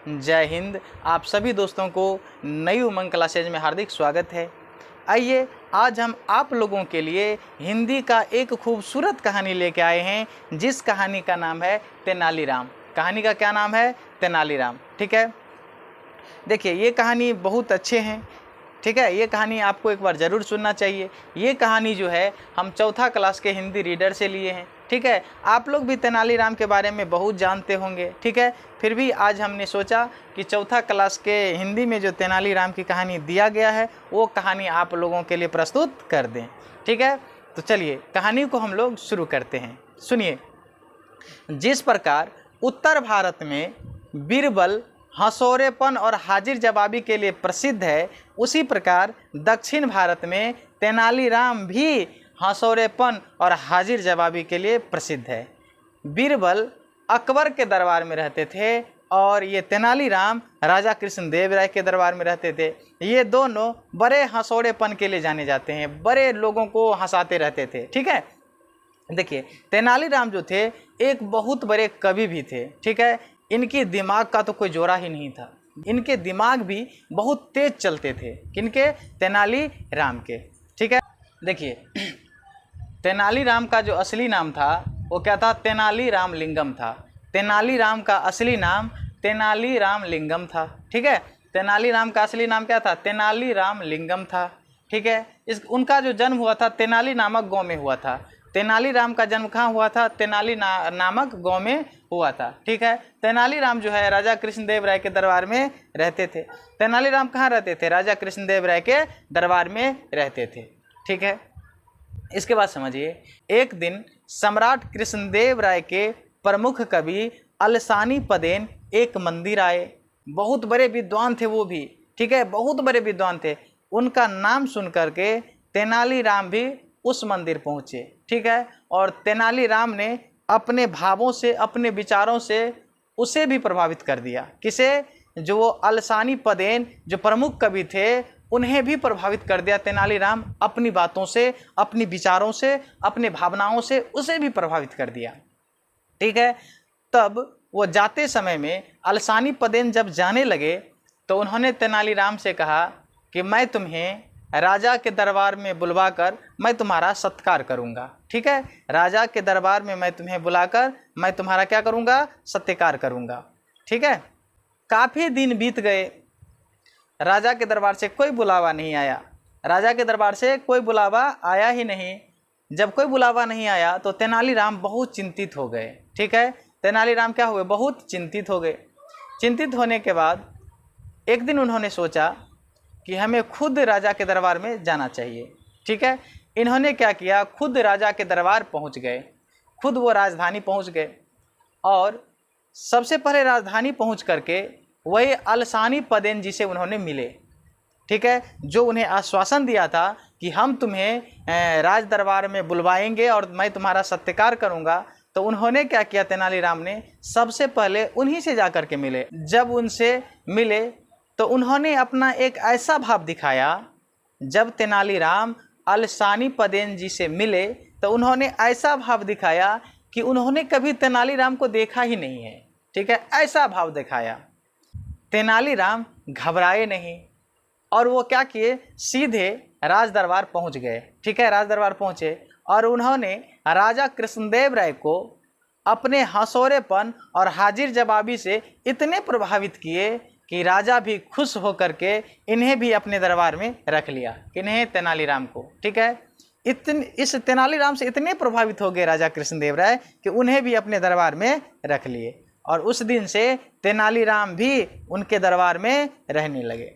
जय हिंद। आप सभी दोस्तों को नई उमंग क्लासेज में हार्दिक स्वागत है। आइए आज हम आप लोगों के लिए हिंदी का एक खूबसूरत कहानी लेके आए हैं, जिस कहानी का नाम है तेनालीराम। कहानी का क्या नाम है? तेनालीराम। ठीक है, देखिए ये कहानी बहुत अच्छे हैं। ठीक है, ये कहानी आपको एक बार ज़रूर सुनना चाहिए। ये कहानी जो है हम चौथा क्लास के हिंदी रीडर से लिए हैं। ठीक है, आप लोग भी तेनालीराम के बारे में बहुत जानते होंगे। ठीक है, फिर भी आज हमने सोचा कि चौथा क्लास के हिंदी में जो तेनालीराम की कहानी दिया गया है वो कहानी आप लोगों के लिए प्रस्तुत कर दें। ठीक है, तो चलिए कहानी को हम लोग शुरू करते हैं। सुनिए। जिस प्रकार उत्तर भारत में बीरबल हंसौरेपन और हाजिर जवाबी के लिए प्रसिद्ध है, उसी प्रकार दक्षिण भारत में तेनालीराम भी हंसौरेपन और हाजिर जवाबी के लिए प्रसिद्ध है। बीरबल अकबर के दरबार में रहते थे और ये तेनालीराम राजा कृष्णदेव राय के दरबार में रहते थे। ये दोनों बड़े हंसौरेपन के लिए जाने जाते हैं, बड़े लोगों को हंसाते रहते थे। ठीक है, देखिए तेनालीराम जो थे एक बहुत बड़े कवि भी थे। ठीक है, इनके दिमाग का तो कोई जोड़ा ही नहीं था। इनके दिमाग भी बहुत तेज चलते थे। किनके? तेनालीराम के। ठीक है, देखिए तेनालीराम का जो असली नाम था वो क्या था? तेनालीराम लिंगम था। तेनालीराम का असली नाम तेनालीराम लिंगम था। ठीक है, तेनालीराम का असली नाम क्या था? तेनालीराम लिंगम था। ठीक है, उनका जो जन्म हुआ था तेनाली नामक गांव में हुआ था। तेनालीराम का जन्म कहाँ हुआ था? तेनाली नामक गांव में हुआ था। ठीक है, तेनालीराम जो है राजा कृष्णदेव राय के दरबार में रहते थे। तेनालीराम कहाँ रहते थे? राजा कृष्णदेव राय के दरबार में रहते थे। ठीक है, इसके बाद समझिए। एक दिन सम्राट कृष्णदेव राय के प्रमुख कवि अलसानी पदेन एक मंदिर आए। बहुत बड़े विद्वान थे वो भी। ठीक है, बहुत बड़े विद्वान थे। उनका नाम सुन करके तेनालीराम भी उस मंदिर पहुँचे। ठीक है, और तेनालीराम ने अपने भावों से, अपने विचारों से उसे भी प्रभावित कर दिया। किसे? जो वो अलसानी पदेन जो प्रमुख कवि थे उन्हें भी प्रभावित कर दिया तेनालीराम। अपनी बातों से, अपनी विचारों से, अपने भावनाओं से उसे भी प्रभावित कर दिया। ठीक है, तब वो जाते समय में अलसानी पदेन जब जाने लगे तो उन्होंने तेनालीराम से कहा कि मैं तुम्हें राजा के दरबार में बुलवाकर मैं तुम्हारा सत्कार करूंगा। ठीक है, राजा के दरबार में मैं तुम्हें बुलाकर मैं तुम्हारा क्या करूंगा? सत्कार करूंगा। ठीक है, काफ़ी दिन बीत गए, राजा के दरबार से कोई बुलावा नहीं आया। राजा के दरबार से कोई बुलावा आया ही नहीं। जब कोई बुलावा नहीं आया तो तेनालीराम बहुत चिंतित हो गए। ठीक है, तेनालीराम क्या हुए? बहुत चिंतित हो गए। चिंतित होने के बाद एक दिन उन्होंने सोचा कि हमें खुद राजा के दरबार में जाना चाहिए। ठीक है, इन्होंने क्या किया? खुद राजा के दरबार पहुंच गए। खुद वो राजधानी पहुंच गए और सबसे पहले राजधानी पहुंच करके वही अलसानी पदेन जी से उन्होंने मिले। ठीक है, जो उन्हें आश्वासन दिया था कि हम तुम्हें राज दरबार में बुलवाएंगे और मैं तुम्हारा सत्कार करूंगा। तो उन्होंने क्या किया? तेनालीराम ने सबसे पहले उन्हीं से जाकर के मिले। जब उनसे मिले तो उन्होंने अपना एक ऐसा भाव दिखाया। जब तेनालीराम अलसानी पदेन जी से मिले तो उन्होंने ऐसा भाव दिखाया कि उन्होंने कभी तेनालीराम को देखा ही नहीं है। ठीक है, ऐसा भाव दिखाया। तेनालीराम घबराए नहीं और वो क्या किए? सीधे राज दरबार पहुँच गए। ठीक है, राज दरबार पहुँचे और उन्होंने राजा कृष्णदेव राय को अपने हंसौरेपन और हाजिर जवाबी से इतने प्रभावित किए कि राजा भी खुश होकर के इन्हें भी अपने दरबार में रख लिया। किन्हें? तेनालीराम को। ठीक है, इस तेनालीराम से इतने प्रभावित हो गए राजा कृष्णदेव राय कि उन्हें भी अपने दरबार में रख लिए और उस दिन से तेनालीराम भी उनके दरबार में रहने लगे।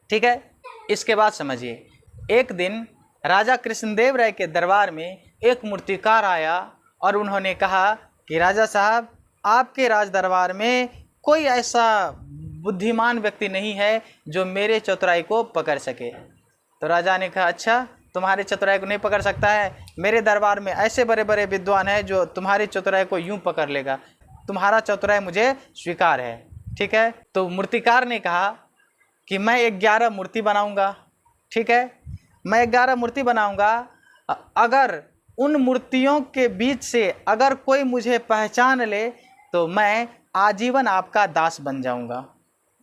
ठीक है, इसके बाद समझिए। एक दिन राजा कृष्णदेव राय के दरबार में एक मूर्तिकार आया और उन्होंने कहा कि राजा साहब, आपके राज दरबार में कोई ऐसा बुद्धिमान व्यक्ति नहीं है जो मेरे चतुराई को पकड़ सके। तो राजा ने कहा, अच्छा तुम्हारे चतुराई को नहीं पकड़ सकता है? मेरे दरबार में ऐसे बड़े बड़े विद्वान हैं जो तुम्हारी चतुराई को यूं पकड़ लेगा। तुम्हारा चतुराई मुझे स्वीकार है। ठीक है, तो मूर्तिकार ने कहा कि मैं 11 मूर्ति बनाऊंगा। ठीक है, मैं 11 मूर्ति बनाऊंगा। अगर उन मूर्तियों के बीच से अगर कोई मुझे पहचान ले तो मैं आजीवन आपका दास बन जाऊंगा।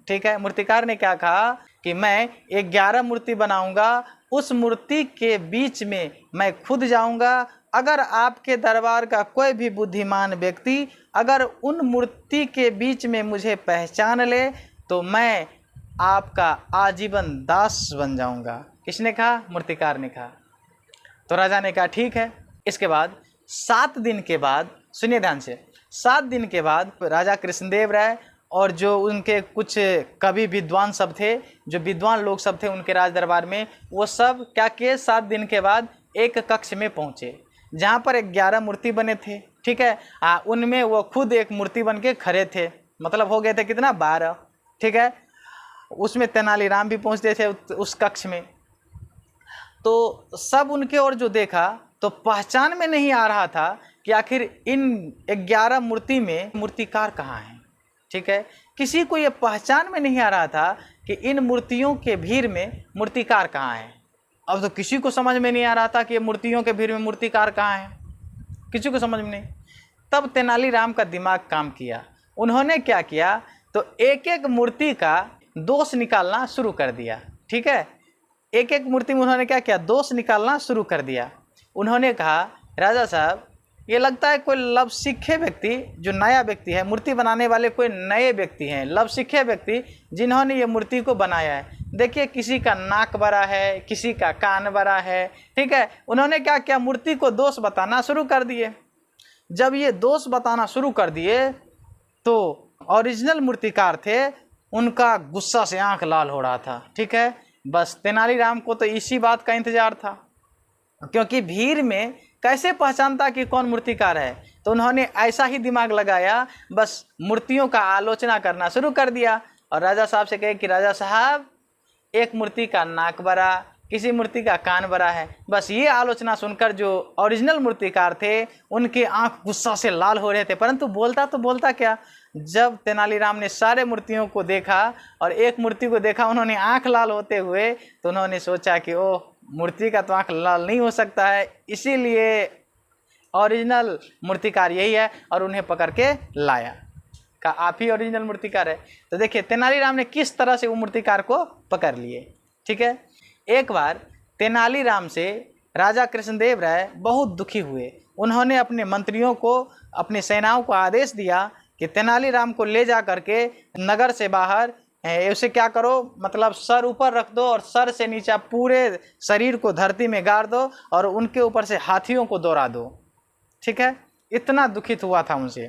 ठीक है, मूर्तिकार ने क्या कहा कि मैं 11 मूर्ति बनाऊंगा, उस मूर्ति के बीच में मैं खुद जाऊंगा। अगर आपके दरबार का कोई भी बुद्धिमान व्यक्ति अगर उन मूर्ति के बीच में मुझे पहचान ले तो मैं आपका आजीवन दास बन जाऊंगा। किसने कहा? मूर्तिकार ने कहा। तो राजा ने कहा ठीक है। इसके बाद 7 दिन के बाद, सुनिए ध्यान से, 7 दिन के बाद राजा कृष्णदेव राय और जो उनके कुछ कवि विद्वान सब थे, जो विद्वान लोग सब थे उनके राज दरबार में, वो सब क्या किए, 7 दिन के बाद एक कक्ष में पहुँचे जहाँ पर 11 मूर्ति बने थे। ठीक है, उनमें वो खुद एक मूर्ति बन के खड़े थे, मतलब हो गए थे कितना, 12। ठीक है, उसमें तेनालीराम भी पहुँचते थे उस कक्ष में। तो सब उनके ओर जो देखा तो पहचान में नहीं आ रहा था कि आखिर इन 11 मूर्ति में मूर्तिकार कहाँ हैं। ठीक है, किसी को ये पहचान में नहीं आ रहा था कि इन मूर्तियों के भीड़ में मूर्तिकार कहाँ है। अब तो किसी को समझ में नहीं आ रहा था कि ये मूर्तियों के भीड़ में मूर्तिकार कहाँ है, किसी को समझ में नहीं। तब तेनालीराम का दिमाग काम किया। उन्होंने क्या किया, तो एक एक मूर्ति का दोष निकालना शुरू कर दिया। ठीक है, एक एक मूर्ति में उन्होंने क्या किया, दोष निकालना शुरू कर दिया। उन्होंने कहा राजा साहब, ये लगता है कोई लव सीखे व्यक्ति, जो नया व्यक्ति है, मूर्ति बनाने वाले कोई नए व्यक्ति हैं, लव सीखे व्यक्ति जिन्होंने ये मूर्ति को बनाया है। देखिए किसी का नाक बड़ा है, किसी का कान बड़ा है। ठीक है, उन्होंने क्या किया, मूर्ति को दोष बताना शुरू कर दिए। जब ये दोष बताना शुरू कर दिए तो ओरिजिनल मूर्तिकार थे, उनका गुस्सा से आंख लाल हो रहा था। ठीक है, बस तेनालीराम को तो इसी बात का इंतजार था, क्योंकि भीड़ में कैसे पहचानता कि कौन मूर्तिकार है। तो उन्होंने ऐसा ही दिमाग लगाया, बस मूर्तियों का आलोचना करना शुरू कर दिया और राजा साहब से कहे कि राजा साहब, एक मूर्ति का नाक बड़ा, किसी मूर्ति का कान बड़ा है। बस ये आलोचना सुनकर जो ओरिजिनल मूर्तिकार थे उनके आंख गुस्सा से लाल हो रहे थे, परंतु बोलता क्या। जब तेनालीराम ने सारे मूर्तियों को देखा और एक मूर्ति को देखा उन्होंने आंख लाल होते हुए, तो उन्होंने सोचा कि ओह, मूर्ति का तो आंख लाल नहीं हो सकता है, इसीलिए ओरिजिनल मूर्तिकार यही है, और उन्हें पकड़ के लाया, कहा आप ही ओरिजिनल मूर्तिकार है। तो देखिए तेनालीराम ने किस तरह से वो मूर्तिकार को पकड़ लिए। ठीक है, एक बार तेनालीराम से राजा कृष्णदेव राय बहुत दुखी हुए। उन्होंने अपने मंत्रियों को, अपने सेनाओं को आदेश दिया कि तेनालीराम को ले जा करके नगर से बाहर उसे क्या करो, मतलब सर ऊपर रख दो और सर से नीचे पूरे शरीर को धरती में गाड़ दो और उनके ऊपर से हाथियों को दौड़ा दो। ठीक है, इतना दुखित हुआ था उनसे।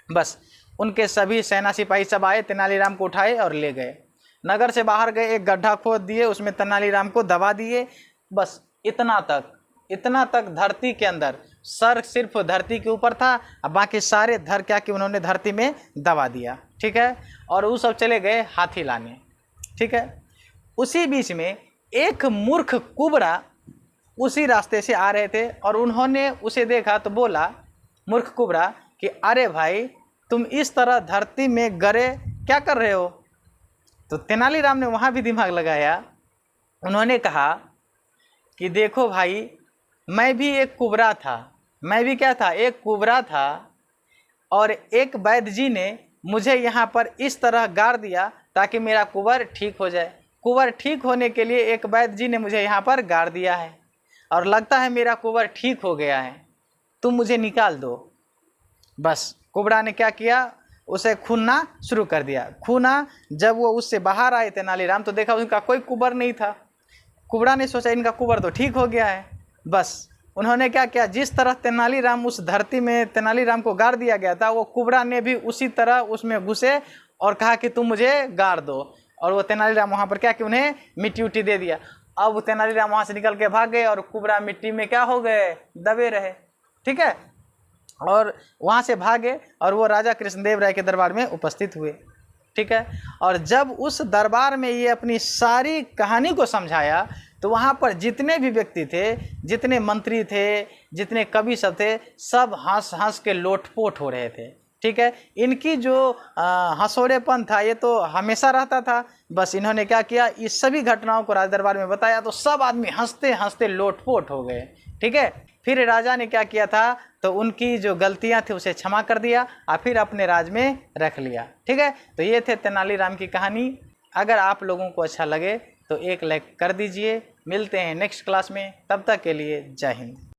बस उनके सभी सेना सिपाही सब आए, तेनालीराम को उठाए और ले गए, नगर से बाहर गए, एक गड्ढा खोद दिए, उसमें तेनालीराम को दबा दिए। बस इतना तक धरती के अंदर, सर सिर्फ धरती के ऊपर था, अब बाकी सारे धर क्या कि उन्होंने धरती में दबा दिया। ठीक है, और वो सब चले गए हाथी लाने। ठीक है, उसी बीच में एक मूर्ख कुबड़ा उसी रास्ते से आ रहे थे और उन्होंने उसे देखा तो बोला, मूर्ख कुबड़ा, कि अरे भाई, तुम इस तरह धरती में गिरे क्या कर रहे हो। तो तेनालीराम ने वहाँ भी दिमाग लगाया। उन्होंने कहा कि देखो भाई, मैं भी एक कुबरा था, मैं भी क्या था, एक कुबरा था, और एक वैद्य जी ने मुझे यहाँ पर इस तरह गाड़ दिया ताकि मेरा कुबर ठीक हो जाए। कुबर ठीक होने के लिए एक वैद्य जी ने मुझे यहाँ पर गाड़ दिया है और लगता है मेरा कुबर ठीक हो गया है, तुम मुझे निकाल दो। बस कुबड़ा ने क्या किया, उसे खूनना शुरू कर दिया। खूना, जब वो उससे बाहर आए तेनालीराम तो देखा उनका कोई कुबर नहीं था। कुबड़ा ने सोचा इनका कुबर तो ठीक हो गया है। बस उन्होंने क्या किया, जिस तरह तेनालीराम उस धरती में तेनालीराम को गाड़ दिया गया था, वो कुबड़ा ने भी उसी तरह उसमें घुसे और कहा कि तुम मुझे गाड़ दो, और वो तेनालीराम वहाँ पर क्या कि उन्हें मिट्टी उट्टी दे दिया। अब तेनालीराम वहाँ से निकल के भाग गए और कुबड़ा मिट्टी में क्या हो गए, दबे रहे। ठीक है, और वहाँ से भागे और वो राजा कृष्णदेव राय के दरबार में उपस्थित हुए। ठीक है, और जब उस दरबार में ये अपनी सारी कहानी को समझाया तो वहाँ पर जितने भी व्यक्ति थे, जितने मंत्री थे, जितने कवि सब थे, सब हंस हंस के लोटपोट हो रहे थे। ठीक है। इनकी जो हंसोड़ेपन था ये तो हमेशा रहता था। बस इन्होंने क्या किया, इस सभी घटनाओं को राज दरबार में बताया तो सब आदमी हंसते हंसते लोटपोट हो गए। ठीक है। फिर राजा ने क्या किया था, तो उनकी जो गलतियां थी उसे क्षमा कर दिया और फिर अपने राज में रख लिया। ठीक है। तो ये थे तेनालीराम की कहानी। अगर आप लोगों को अच्छा लगे तो एक लाइक कर दीजिए। मिलते हैं नेक्स्ट क्लास में, तब तक के लिए जय हिंद।